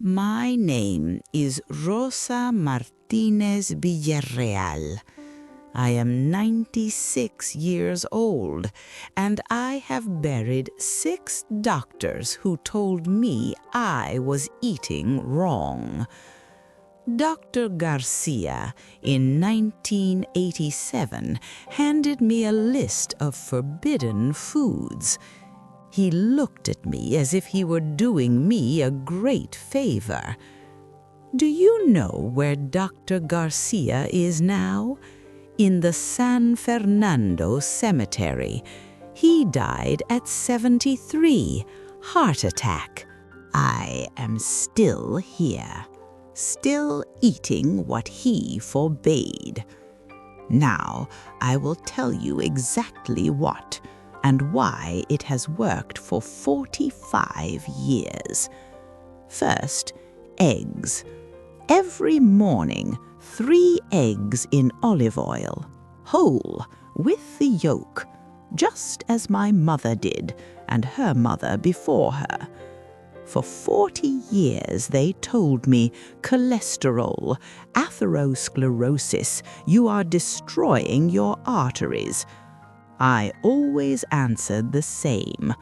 My name is Rosa Martinez Villarreal. I am 96 years old, and I have buried 6 doctors who told me I was eating wrong. Dr. Garcia, in 1987, handed me a list of forbidden foods. He looked at me as if he were doing me a great favor. Do you know where Dr. Garcia is now? In the San Fernando Cemetery. He died at 73, heart attack. I am still here, still eating what he forbade. Now I will tell you exactly what and why it has worked for 45 years. First, eggs. Every morning, 3 eggs in olive oil, whole, with the yolk, just as my mother did and her mother before her. For 40 years they told me, cholesterol, atherosclerosis, you are destroying your arteries. I always answered the same.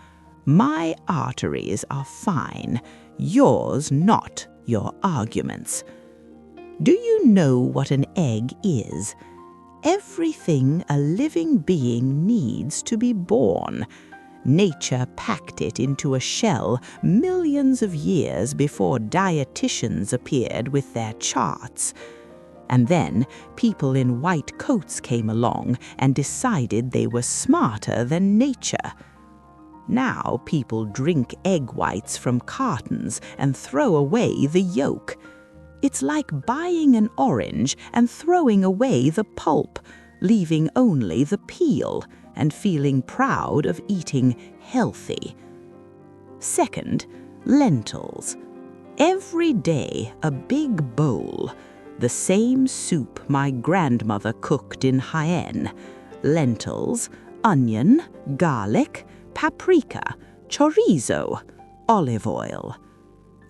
My arteries are fine, yours not, your arguments. Do you know what an egg is? Everything a living being needs to be born. Nature packed it into a shell millions of years before dietitians appeared with their charts. And then people in white coats came along and decided they were smarter than nature. Now people drink egg whites from cartons and throw away the yolk. It's like buying an orange and throwing away the pulp, leaving only the peel, and feeling proud of eating healthy. Second, lentils. Every day a big bowl. The same soup my grandmother cooked in Jaén. Lentils, onion, garlic, paprika, chorizo, olive oil.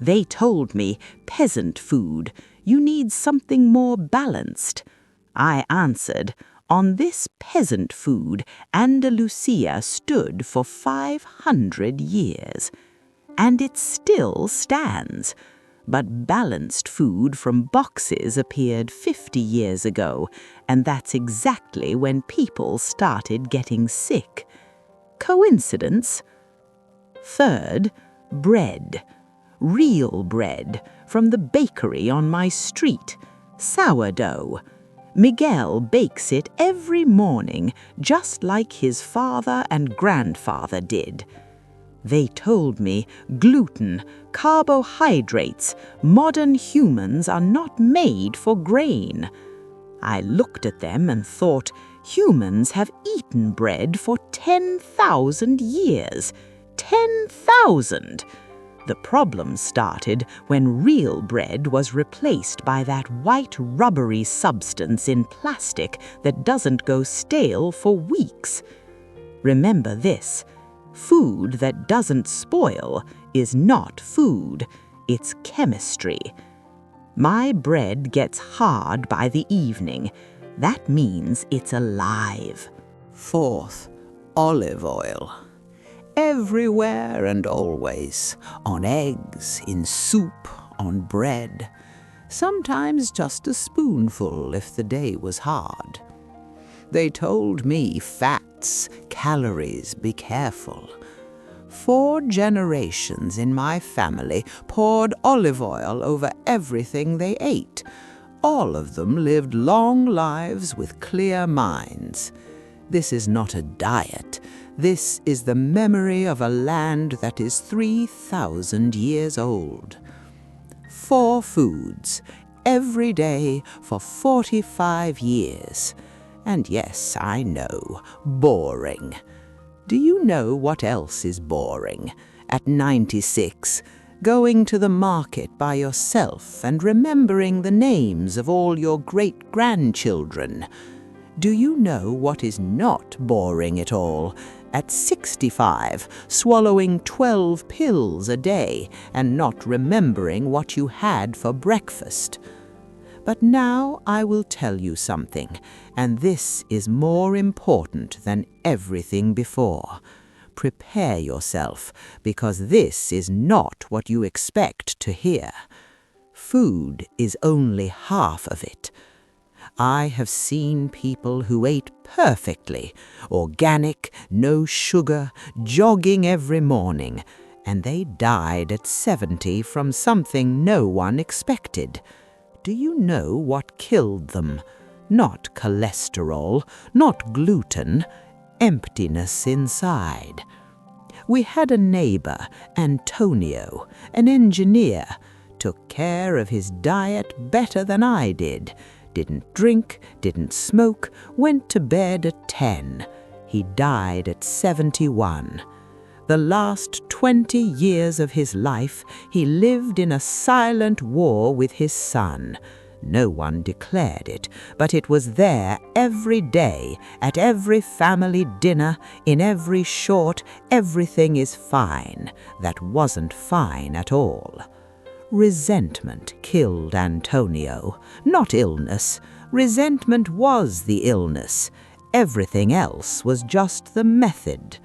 They told me, peasant food, you need something more balanced. I answered, on this peasant food, Andalusia stood for 500 years. And it still stands. But balanced food from boxes appeared 50 years ago, and that's exactly when people started getting sick. Coincidence? Third, bread. Real bread from the bakery on my street. Sourdough. Miguel bakes it every morning, just like his father and grandfather did. They told me gluten, carbohydrates, modern humans are not made for grain. I looked at them and thought, humans have eaten bread for 10,000 years. 10,000! The problem started when real bread was replaced by that white rubbery substance in plastic that doesn't go stale for weeks. Remember this. Food that doesn't spoil is not food, it's chemistry. My bread gets hard by the evening. That means it's alive. Fourth, olive oil. Everywhere and always, on eggs, in soup, on bread. Sometimes just a spoonful if the day was hard. They told me fats, calories, be careful. 4 generations in my family poured olive oil over everything they ate. All of them lived long lives with clear minds. This is not a diet. This is the memory of a land that is 3,000 years old. 4 foods, every day for 45 years. And yes, I know, boring. Do you know what else is boring? At 96, going to the market by yourself and remembering the names of all your great-grandchildren. Do you know what is not boring at all? at 65, swallowing 12 pills a day and not remembering what you had for breakfast. But now I will tell you something, and this is more important than everything before. Prepare yourself, because this is not what you expect to hear. Food is only half of it. I have seen people who ate perfectly, organic, no sugar, jogging every morning, and they died at 70 from something no one expected. Do you know what killed them? Not cholesterol, not gluten, emptiness inside. We had a neighbor, Antonio, an engineer, took care of his diet better than I did. Didn't drink, didn't smoke, went to bed at 10. He died at 71. The last 20 years of his life, he lived in a silent war with his son. No one declared it, but it was there every day, at every family dinner, in every short, everything is fine, that wasn't fine at all. Resentment killed Antonio, not illness. Resentment was the illness. Everything else was just the method.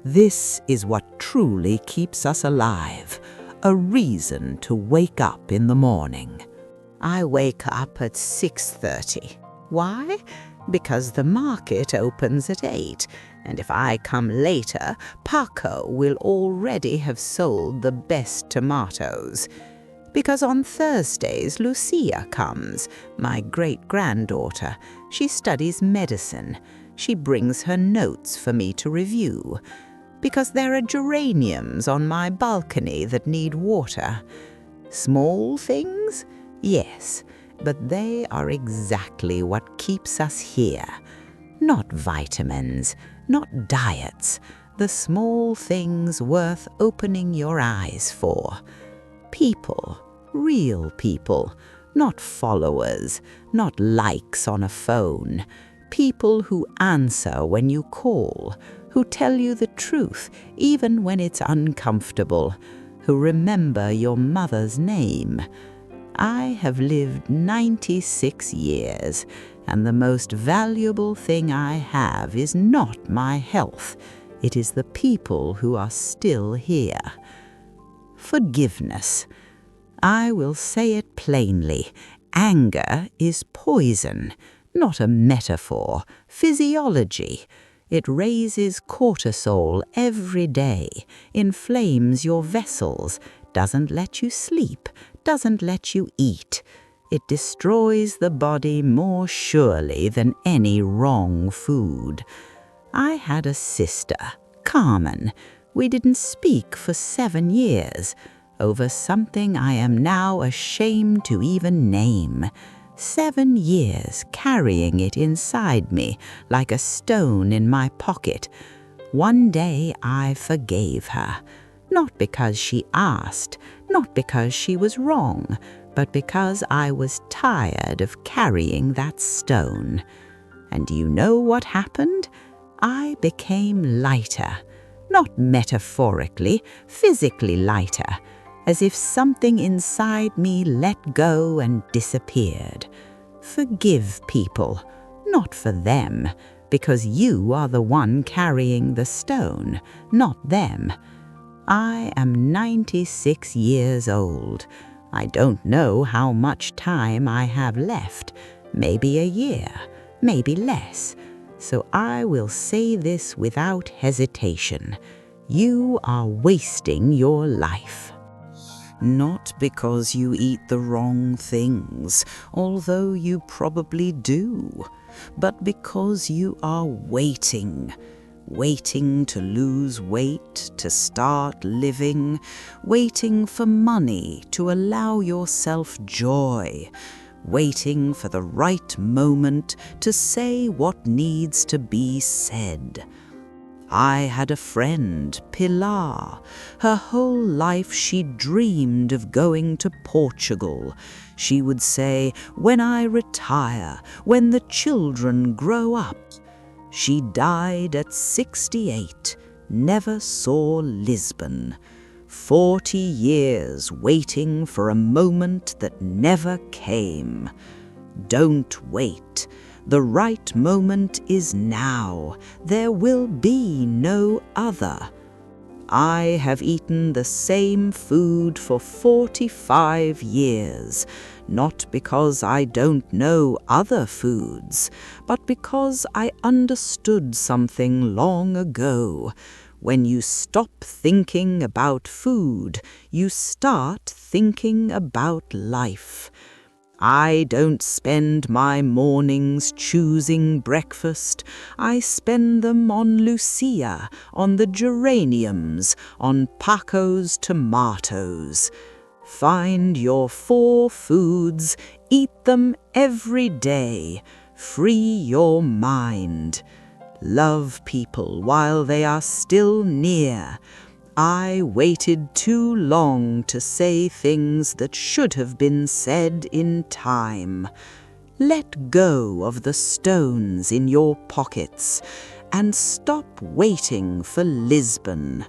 This is what truly keeps us alive, a reason to wake up in the morning. I wake up at 6:30. Why? Because the market opens at 8, and if I come later, Paco will already have sold the best tomatoes. Because on Thursdays, Lucia comes, my great-granddaughter. She studies medicine. She brings her notes for me to review. Because there are geraniums on my balcony that need water. Small things? Yes, but they are exactly what keeps us here. Not vitamins, not diets, the small things worth opening your eyes for. People, real people, not followers, not likes on a phone. People who answer when you call, who tell you the truth even when it's uncomfortable, who remember your mother's name. I have lived 96 years, and the most valuable thing I have is not my health. It is the people who are still here. Forgiveness. I will say it plainly. Anger is poison, not a metaphor, physiology. It raises cortisol every day, inflames your vessels, doesn't let you sleep, doesn't let you eat. It destroys the body more surely than any wrong food. I had a sister, Carmen. We didn't speak for 7 years, over something I am now ashamed to even name. 7 years carrying it inside me like a stone in my pocket. One day I forgave her, not because she asked, not because she was wrong, but because I was tired of carrying that stone. And do you know what happened? I became lighter, not metaphorically, physically lighter, as if something inside me let go and disappeared. Forgive people, not for them, because you are the one carrying the stone, not them. I am 96 years old. I don't know how much time I have left, maybe a year, maybe less. So I will say this without hesitation. You are wasting your life. Not because you eat the wrong things, although you probably do, but because you are waiting to lose weight, to start living, waiting for money to allow yourself joy, waiting for the right moment to say what needs to be said. I had a friend, Pilar. Her whole life she dreamed of going to Portugal. She would say, "When I retire, when the children grow up." She died at 68, never saw Lisbon. 40 years waiting for a moment that never came. Don't wait. The right moment is now. There will be no other. I have eaten the same food for 45 years, not because I don't know other foods, but because I understood something long ago. When you stop thinking about food, you start thinking about life. I don't spend my mornings choosing breakfast. I spend them on Lucia, on the geraniums, on Paco's tomatoes. Find your 4 foods, eat them every day. Free your mind. Love people while they are still near. I waited too long to say things that should have been said in time. Let go of the stones in your pockets and stop waiting for Lisbon.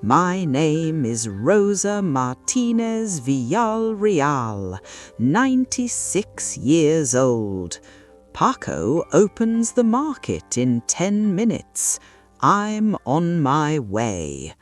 My name is Rosa Martinez Villarreal, 96 years old. Paco opens the market in 10 minutes. I'm on my way.